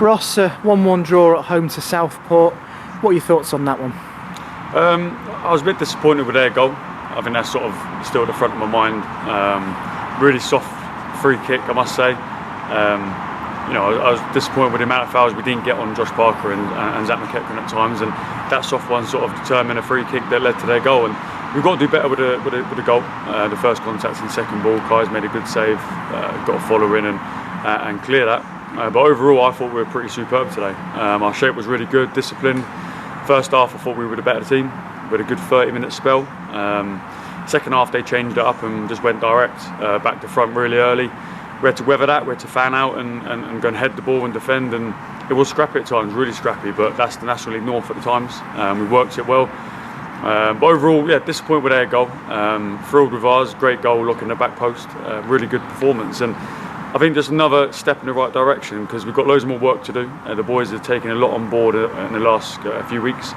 Ross, 1-1 draw at home to Southport. What are your thoughts on that one? I was a bit disappointed with their goal. I think that's sort of still at the front of my mind. Really soft free kick, I must say. I was disappointed with the amount of fouls we didn't get on Josh Parker and Zach McEachran at times, and that soft one sort of determined a free kick that led to their goal. And we've got to do better with the goal. The first contact and second ball, Kai's made a good save, got to follow in and clear that. But overall, I thought we were pretty superb today. Our shape was really good, disciplined. First half, I thought we were the better team. We had a good 30-minute spell. Second half, they changed it up and just went direct, back to front really early. We had to weather that, we had to fan out and go and head the ball and defend, and it was scrappy at times, really scrappy, but that's the National League North at the times. We worked it well. But overall, yeah, disappointed with their goal. Thrilled with ours, great goal, look in the back post, really good performance. And I think just another step in the right direction, because we've got loads more work to do. The boys have taken a lot on board in the last few weeks.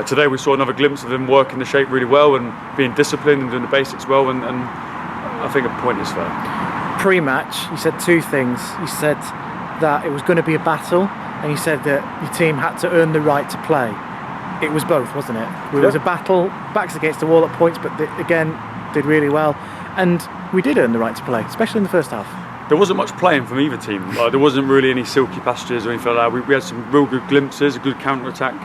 Today we saw another glimpse of them working the shape really well and being disciplined and doing the basics well, and I think a point is fair. Pre-match, you said two things. You said that it was going to be a battle, and you said that your team had to earn the right to play. It was both, wasn't it? It was a battle, backs against the wall at points, but again, did really well. And we did earn the right to play, especially in the first half. There wasn't much playing from either team. There wasn't really any silky passages or anything like that. We had some real good glimpses, a good counter-attack.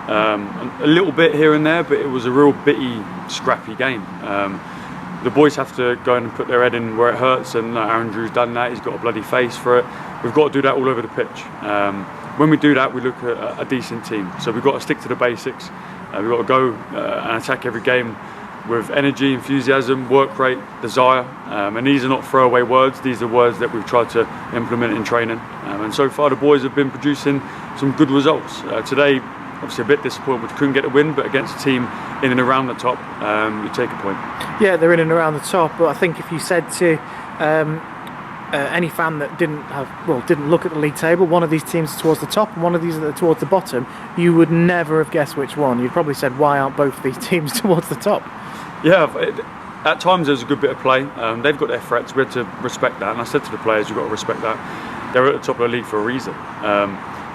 A little bit here and there, but it was a real bitty, scrappy game. The boys have to go and put their head in where it hurts, and Aaron Drew's done that. He's got a bloody face for it. We've got to do that all over the pitch. When we do that, we look at a decent team. So we've got to stick to the basics. We've got to go and attack every game with energy, enthusiasm, work rate, desire. And these are not throwaway words. These are words that we've tried to implement in training. And so far, the boys have been producing some good results. Today, obviously a bit disappointed we couldn't get a win, but against a team in and around the top, you take a point. Yeah, they're in and around the top, but I think if you said to any fan that didn't look at the league table, one of these teams is towards the top and one of these are towards the bottom, you would never have guessed which one. You'd probably said, why aren't both of these teams towards the top? Yeah, at times there was a good bit of play. They've got their threats, we had to respect that, and I said to the players, you've got to respect that. They're at the top of the league for a reason.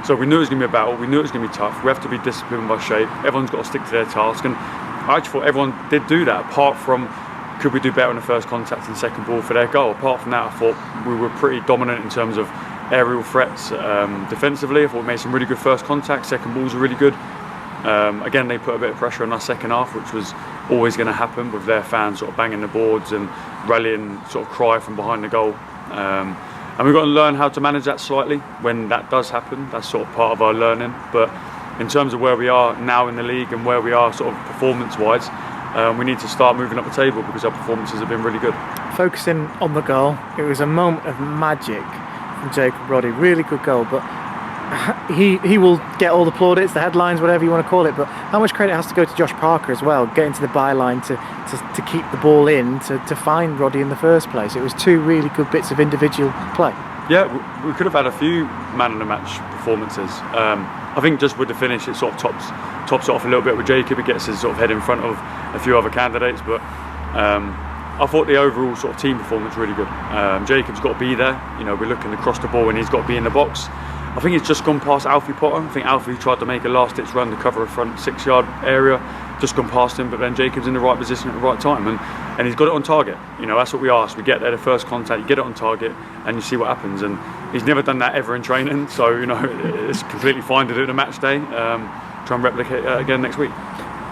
So we knew it was going to be a battle, we knew it was going to be tough, we have to be disciplined by shape, everyone's got to stick to their task, and I actually thought everyone did do that, apart from could we do better in the first contact and second ball for their goal. Apart from that, I thought we were pretty dominant in terms of aerial threats. Defensively, I thought we made some really good first contact, second balls were really good. Again, they put a bit of pressure on our second half, which was always going to happen with their fans sort of banging the boards and rallying sort of cry from behind the goal. And we've got to learn how to manage that slightly when that does happen. That's sort of part of our learning. But in terms of where we are now in the league and where we are sort of performance-wise, we need to start moving up the table because our performances have been really good. Focusing on the goal, it was a moment of magic from Jacob Roddy. Really good goal, but he will get all the plaudits, the headlines, whatever you want to call it, but how much credit has to go to Josh Parker as well, getting to the byline to keep the ball in, to find Roddy in the first place. It was two really good bits of individual play. Yeah, we could have had a few man of the match performances. I think just with the finish, it sort of tops it off a little bit with Jacob. He gets his sort of head in front of a few other candidates, but I thought the overall sort of team performance really good. Jacob's got to be there. You know, we're looking across the ball and he's got to be in the box. I think he's just gone past Alfie Potter. I think Alfie tried to make a last-ditch run to cover a front 6-yard area, just gone past him, but then Jacob's in the right position at the right time, and he's got it on target. You know, that's what we ask. We get there, the first contact, you get it on target, and you see what happens. And he's never done that ever in training, so you know it's completely fine to do it on a match day. Try and replicate that again next week.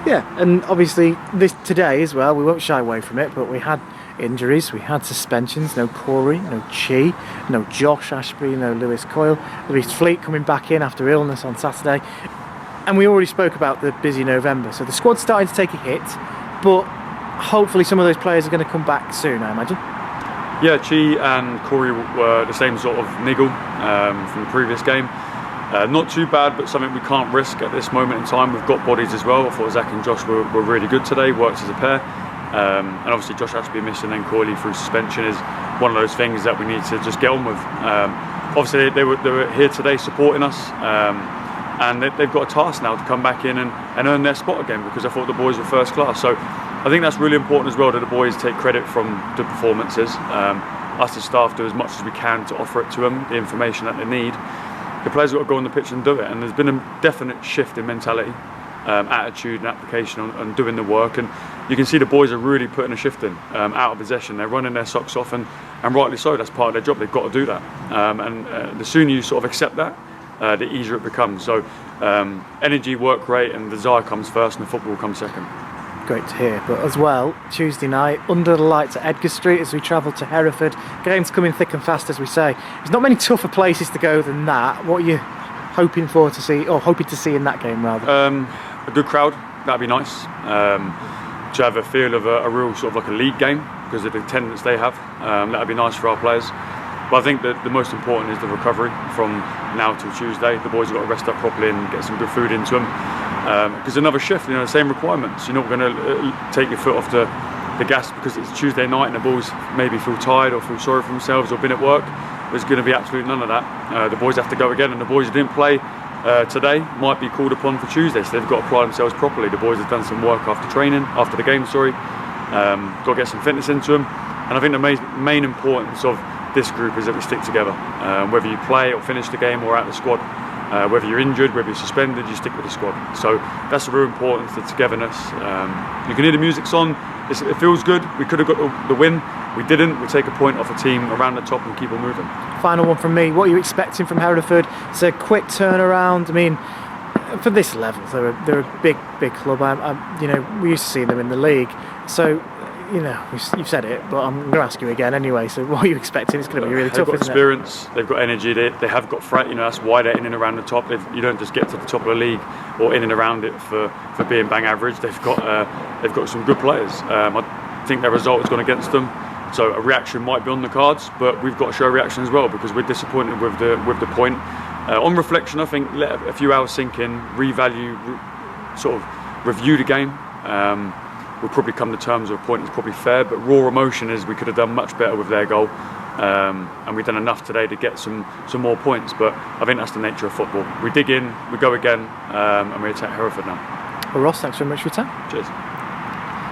Yeah, and obviously today as well, we won't shy away from it, but we had injuries, we had suspensions. No Corey, no Chi, no Josh Ashby, no Lewis Coyle. Louis Fleet coming back in after illness on Saturday. And we already spoke about the busy November, so the squad's starting to take a hit, but hopefully some of those players are going to come back soon, I imagine. Yeah, Chi and Corey were the same sort of niggle from the previous game. Not too bad, but something we can't risk at this moment in time. We've got bodies as well. I thought Zach and Josh were really good today, worked as a pair. And obviously Josh Ashby missing and Corley through suspension is one of those things that we need to just get on with. Obviously they were here today supporting us, and they've got a task now to come back in and earn their spot again, because I thought the boys were first class. So I think that's really important as well, that the boys take credit from the performances. Us as staff do as much as we can to offer it to them, the information that they need. the players have got to go on the pitch and do it. And there's been a definite shift in mentality, attitude and application on doing the work. And you can see the boys are really putting a shift in, out of possession. They're running their socks off, and rightly so. That's part of their job. They've got to do that. And the sooner you sort of accept that, the easier it becomes. So energy, work rate and desire comes first, and the football comes second. Great to hear. But as well, Tuesday night, under the lights at Edgar Street as we travel to Hereford. Game's coming thick and fast, as we say. There's not many tougher places to go than that. What are you hoping to see in that game, rather? A good crowd, that'd be nice. To have a feel of a real sort of like a league game because of the attendance they have. That'd be nice for our players. But I think that the most important is the recovery from now till Tuesday. The boys have got to rest up properly and get some good food into them. Because another shift, the same requirements. You're not going to take your foot off the gas because it's Tuesday night and the boys maybe feel tired or feel sorry for themselves or been at work. There's going to be absolutely none of that. The boys have to go again, and the boys who didn't play today might be called upon for Tuesday, so they've got to apply themselves properly. The boys have done some work after the game. Got to get some fitness into them. And I think the main importance of this group is that we stick together. Whether you play or finish the game or out the squad, whether you're injured, whether you're suspended, you stick with the squad. So that's the real importance, the togetherness. You can hear the music's on. It feels good. We could have got the win. We didn't. We take a point off a team around the top and keep on moving. Final one from me. What are you expecting from Hereford? It's a quick turnaround. I mean, for this level, they're a big club. We used to see them in the league. So, you've said it, but I'm going to ask you again anyway. So, what are you expecting? It's going to be really tough, isn't it? They've got experience. They've got energy. They have got threat. That's why they're in and around the top. You don't just get to the top of the league or in and around it for being bang average. They've got some good players. I think their result has gone against them. So a reaction might be on the cards, but we've got to show a reaction as well because we're disappointed with the point. On reflection, I think let a few hours sink in, revalue, sort of review the game. We'll probably come to terms with a point that's probably fair, but raw emotion is we could have done much better with their goal, and we've done enough today to get some more points. But I think that's the nature of football. We dig in, we go again, and we attack Hereford now. Well, Ross, thanks very much for your time. Cheers.